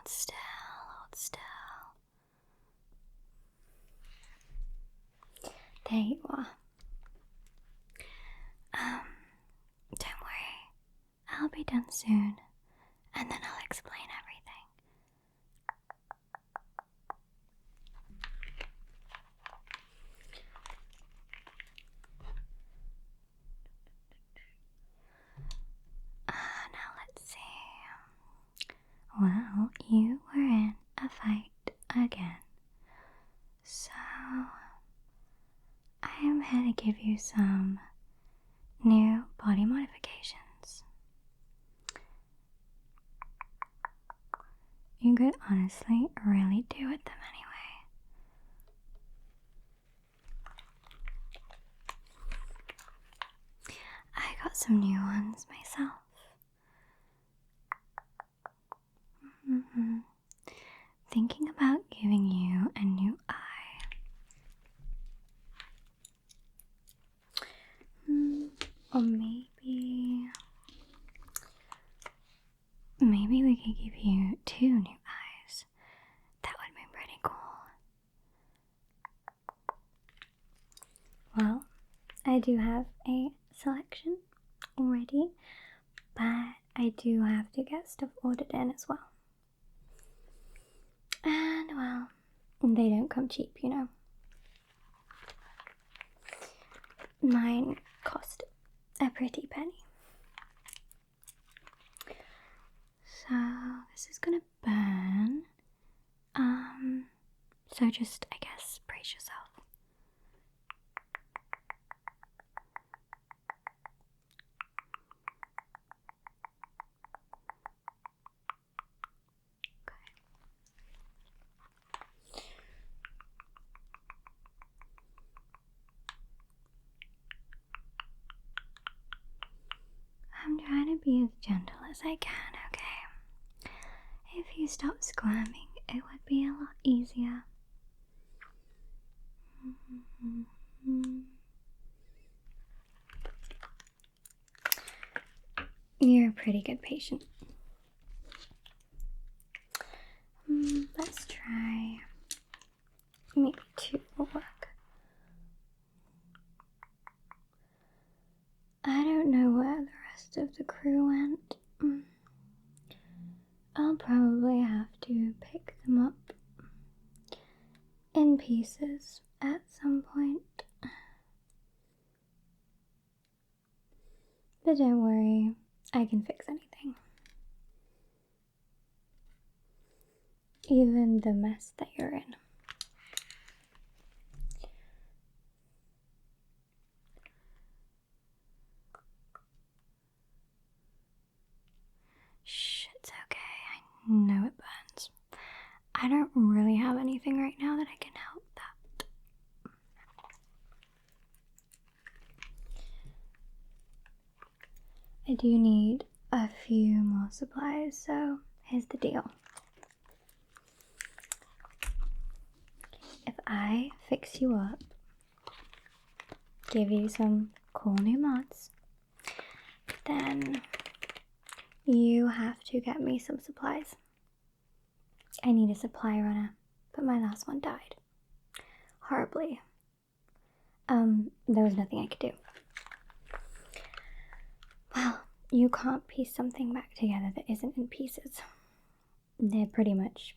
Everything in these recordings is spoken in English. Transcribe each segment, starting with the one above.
Hold still, hold still. There you are. Don't worry. I'll be done soon, and then I'll explain everything. Now let's see. Well, you were in a fight again. So, I am here to give you some new body modifications. You could honestly really do with them anyway. I got some new ones myself. Thinking about giving you a new eye. Or maybe we could give you 2 new eyes. That would be pretty cool. Well, I do have a selection already, but I do have to get stuff ordered in as well. And well, they don't come cheap, you know. Mine cost a pretty penny. So this is gonna burn. So just, I guess, brace yourself. I'm trying to be as gentle as I can, okay? If you stop squirming, it would be a lot easier. You're a pretty good patient. Let's try maybe 2 will work. I don't know where the rest of the crew went. I'll probably have to pick them up in pieces at some point. But don't worry, I can fix anything. Even the mess that you're in. Shh, it's okay. I know it burns. I don't really have anything right now that I can help that. I do need a few more supplies, so here's the deal. If I fix you up, give you some cool new mods, then you have to get me some supplies. I need a supply runner, but my last one died. Horribly. There was nothing I could do. Well, you can't piece something back together that isn't in pieces. They're pretty much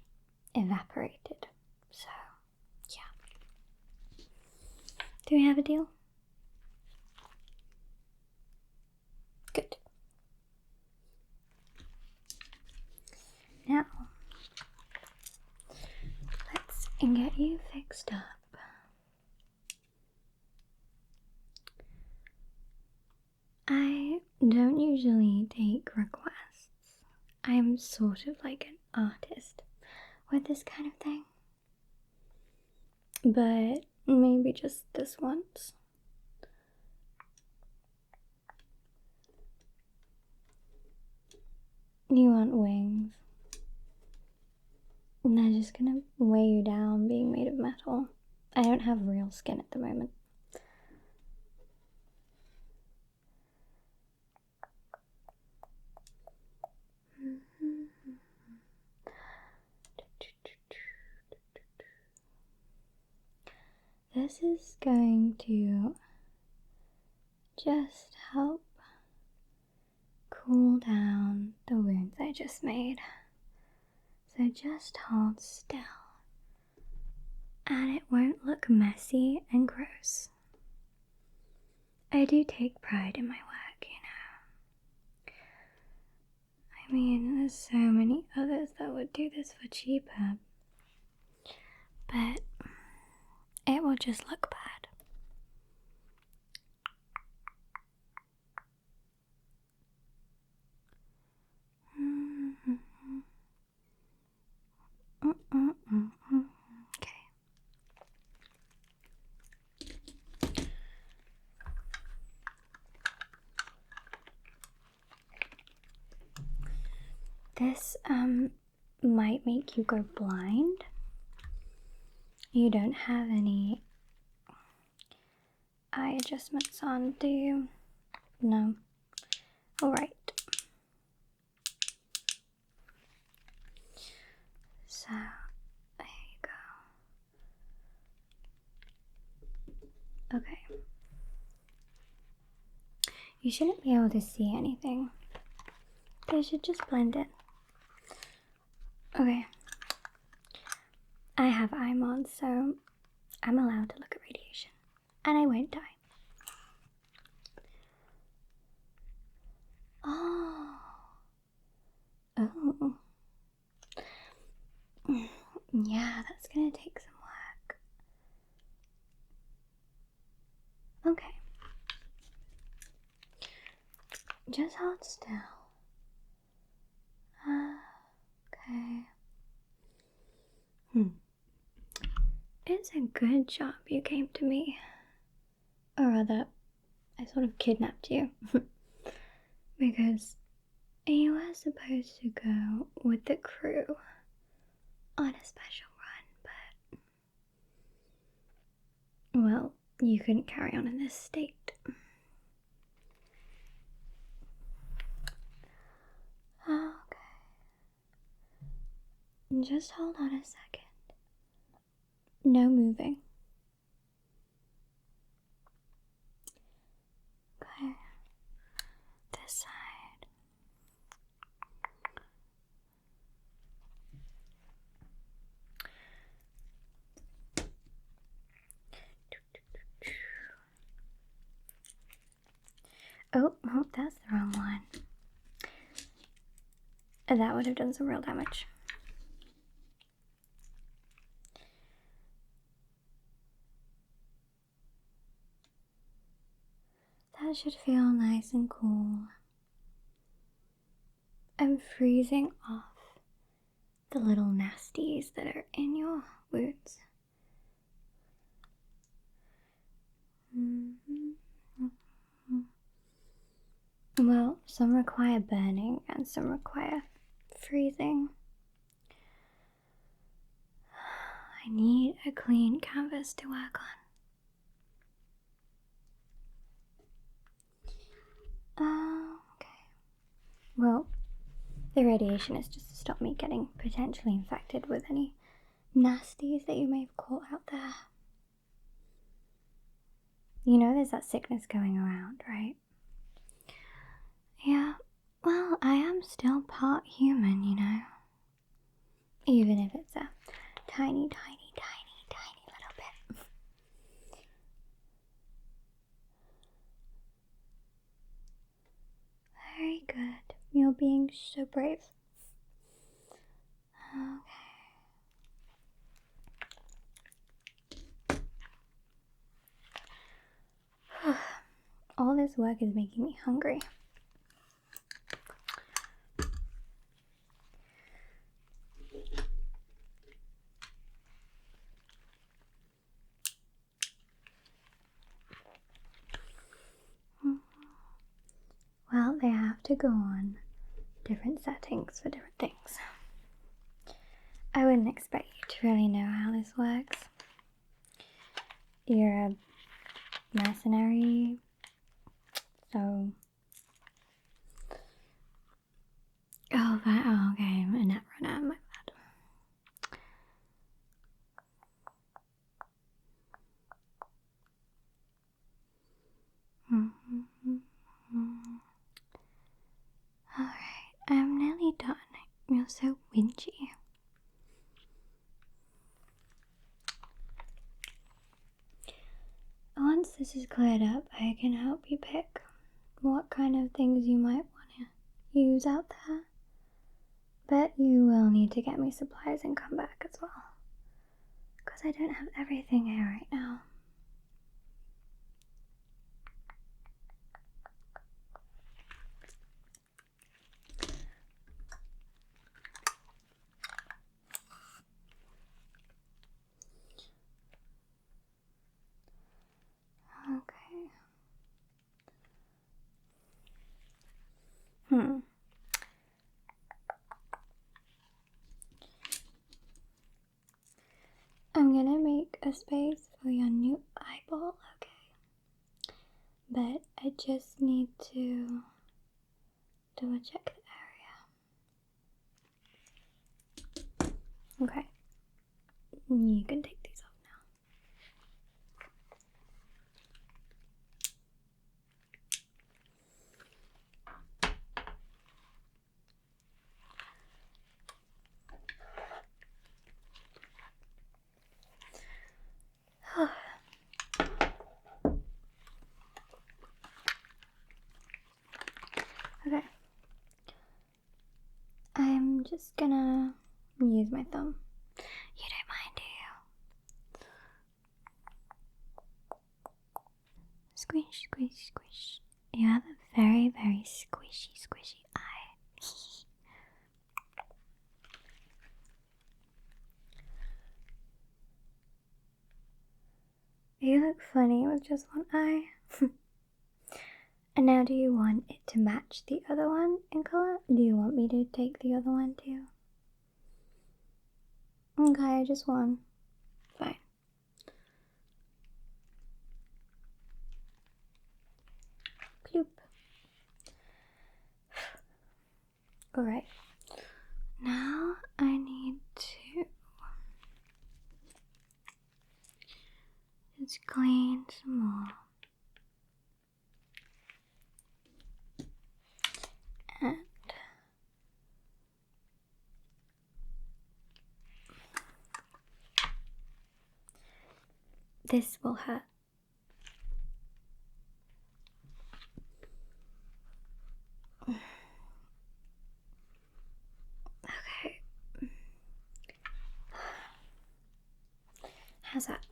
evaporated. So, yeah. Do we have a deal? Good. Now, let's get you fixed up. I don't usually take requests. I'm sort of like an artist with this kind of thing. But maybe just this once. You want wings. And they're just gonna weigh you down being made of metal. I don't have real skin at the moment. this is going to just help cool down the wounds I just made. So just hold still, and it won't look messy and gross. I do take pride in my work, you know. I mean, there's so many others that would do this for cheaper, but it will just look bad. Okay. This might make you go blind. You don't have any eye adjustments on, do you? No. Alright. So, there you go. Okay. You shouldn't be able to see anything. They should just blend in. Okay. I have eye mods, so I'm allowed to look at radiation. And I won't die. Oh. Oh. Yeah, that's gonna take some work. Okay. Just hold still. Okay. It's a good job you came to me. Or rather, I sort of kidnapped you. Because you were supposed to go with the crew on a special run, but... well, you couldn't carry on in this state. Okay. Just hold on a second. No moving. Okay. This side. Oh, that's the wrong one. That would have done some real damage. That should feel nice and cool. I'm freezing off the little nasties that are in your wounds. Well, some require burning and some require freezing. I need a clean canvas to work on. Okay. Well, the radiation is just to stop me getting potentially infected with any nasties that you may have caught out there. You know there's that sickness going around, right? Yeah, well, I am still part human, you know. Even if it's a tiny, tiny, tiny, tiny little bit. Very good. You're being so brave. Okay. All this work is making me hungry. Well, they have to go on different settings for different things. I wouldn't expect you to really know how this works. You're a mercenary, so... Oh, okay, I'm a net runner, my bad. feels so whingy. Once this is cleared up, I can help you pick what kind of things you might want to use out there. But you will need to get me supplies and come back as well, because I don't have everything here right now. Okay. I'm gonna make a space for your new eyeball, okay? But I just need to double check the area. Okay. You can take these off now. Okay. I'm just gonna use my thumb. You don't mind, do you? Squish, squish, squish. You have a very, very squishy eye. You look funny with just one eye. And now, do you want it to match the other one in color? Do you want me to take the other one too? Okay, just one. Fine. Cloop. Alright. Now I need to just clean some more. And this will hurt. Okay. How's that?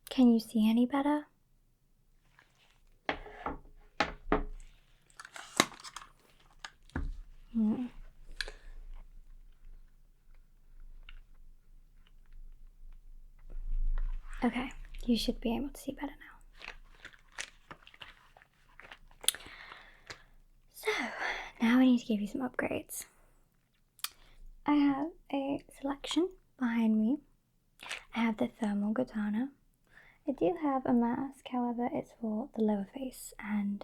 Can you see any better? Okay, you should be able to see better now. So, now I need to give you some upgrades. I have a selection behind me. I have the thermal katana. I do have a mask, however, it's for the lower face, and,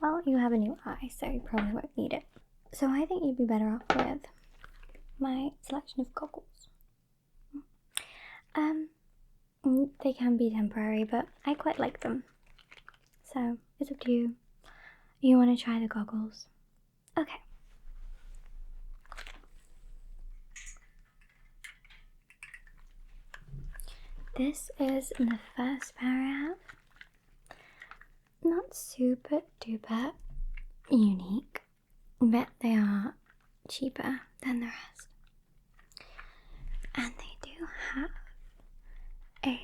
well, you have a new eye, so you probably won't need it. So I think you'd be better off with my selection of goggles. They can be temporary, but I quite like them. So, it's up to you. You want to try the goggles? Okay. This is the first pair I have. Not super duper unique, but they are cheaper than the rest. And they do have a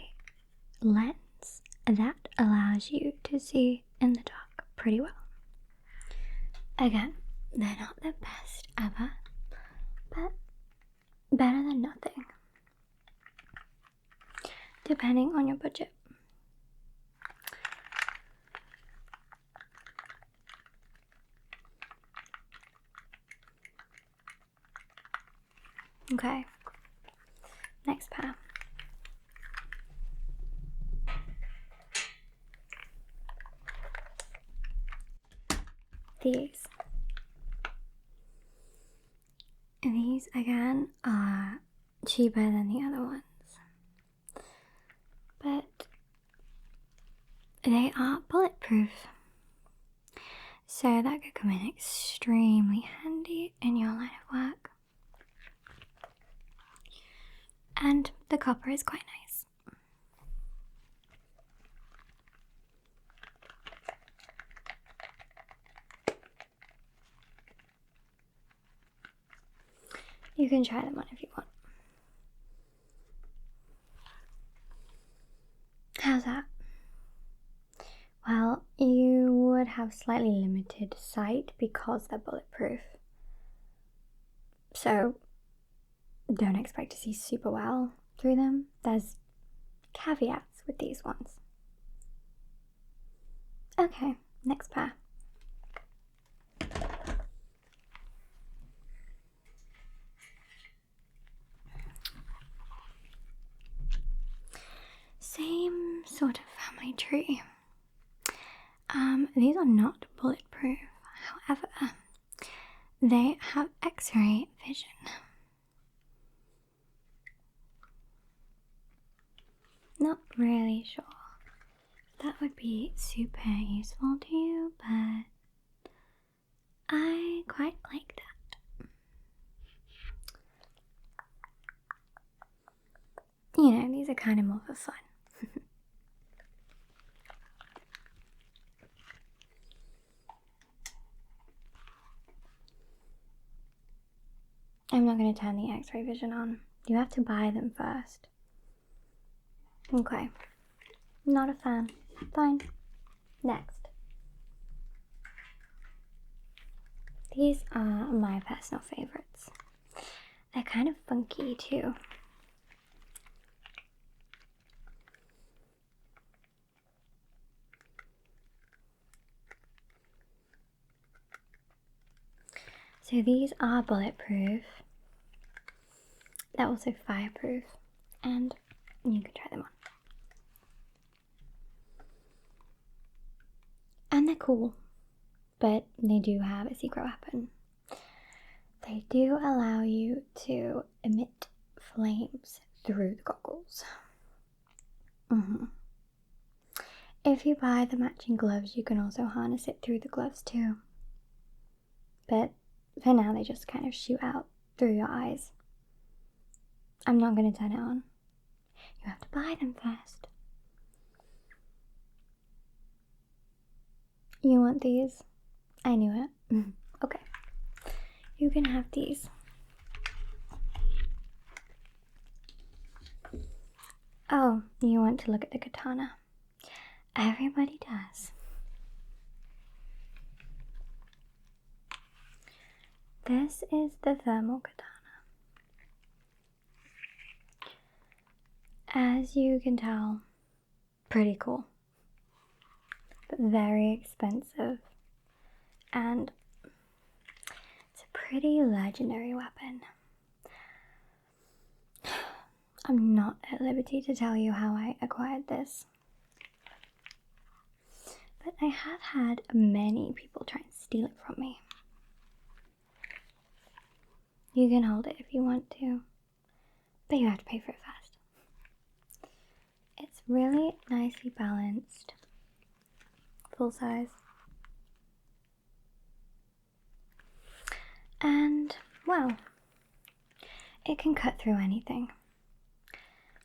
lens that allows you to see in the dark pretty well. Again, they're not the best ever, but better than nothing, depending on your budget. Okay, next pair. These again are cheaper than the other ones, but they are bulletproof. So that could come in extremely handy in your line of work. And the copper is quite nice. You can try them on if you want. How's that? Well, you would have slightly limited sight because they're bulletproof. So don't expect to see super well through them. There's caveats with these ones. Okay, next pair. Same sort of family tree. These are not bulletproof. However, they have X-ray vision. Not really sure that would be super useful to you, but I quite like that. You know, these are kind of more for fun. I'm not going to turn the X-ray vision on. You have to buy them first. Okay. Not a fan. Fine. Next. These are my personal favorites. They're kind of funky too. So these are bulletproof. They're also fireproof, and you can try them on. And they're cool, but they do have a secret weapon. They do allow you to emit flames through the goggles. If you buy the matching gloves, you can also harness it through the gloves too. But for now, they just kind of shoot out through your eyes. I'm not going to turn it on. You have to buy them first. You want these? I knew it. Okay. You can have these. Oh, you want to look at the katana? Everybody does. This is the thermal katana. As you can tell, pretty cool, but very expensive, and it's a pretty legendary weapon. I'm not at liberty to tell you how I acquired this, but I have had many people try and steal it from me. You can hold it if you want to, but you have to pay for it first. It's really nicely balanced, full size, and well, it can cut through anything.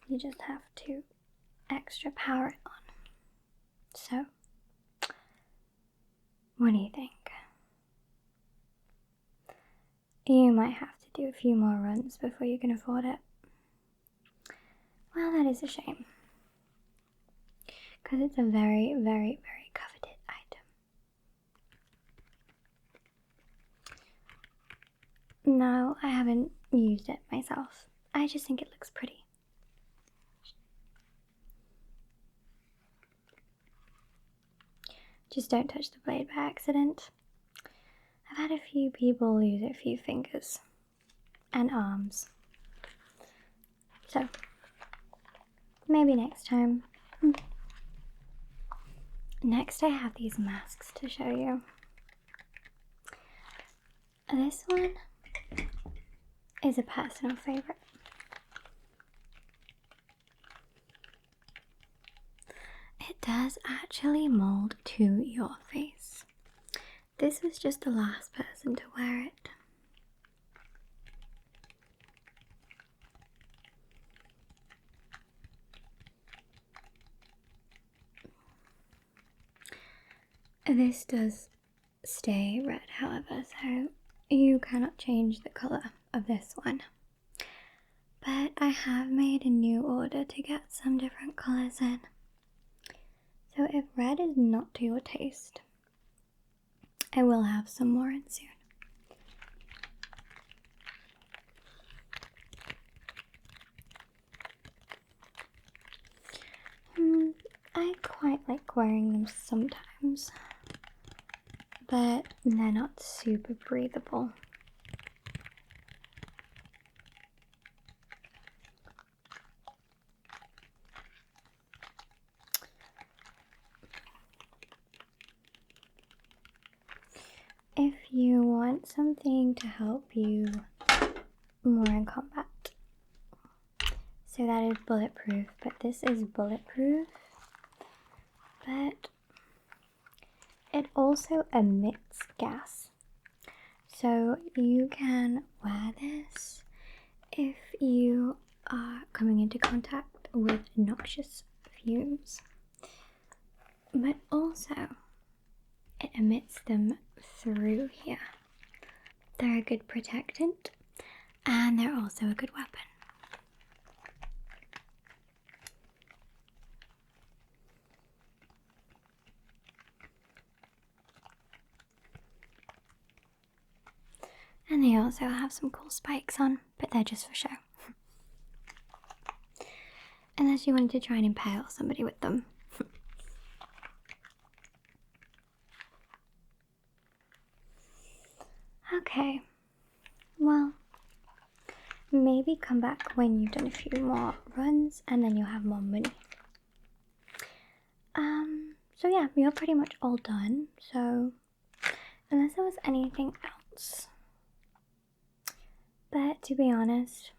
You just have to extra power it on. So, what do you think? You might have to do a few more runs before you can afford it. Well, that is a shame, because it's a very, very, very coveted item. No, I haven't used it myself. I just think it looks pretty. Just don't touch the blade by accident. I've had a few people lose a few fingers and arms. So, maybe next time. Next, I have these masks to show you. This one is a personal favorite. It does actually mold to your face. this was just the last person to wear it. This does stay red, however, so you cannot change the colour of this one. But I have made a new order to get some different colours in. So if red is not to your taste, I will have some more in soon. I quite like wearing them sometimes, but they're not super breathable. If you want something to help you more in combat, so that is bulletproof, but this is bulletproof, but it also emits gas. So you can wear this if you are coming into contact with noxious fumes, but also it emits them through here. They're a good protectant, and they're also a good weapon. And they also have some cool spikes on, but they're just for show. Unless you wanted to try and impale somebody with them. Okay, well, maybe come back when you've done a few more runs and then you'll have more money. So yeah, you're pretty much all done, so unless there was anything else. But to be honest,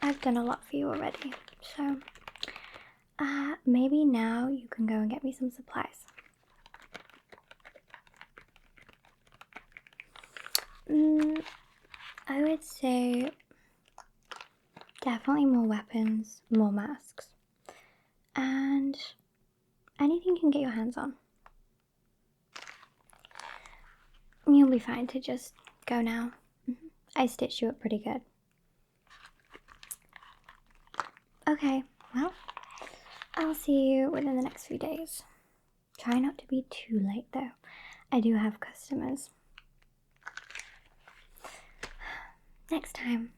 I've done a lot for you already, so maybe now you can go and get me some supplies. I would say definitely more weapons, more masks, and anything you can get your hands on. You'll be fine to just go now. I stitched you up pretty good. Okay, well, I'll see you within the next few days. Try not to be too late though. I do have customers. Next time.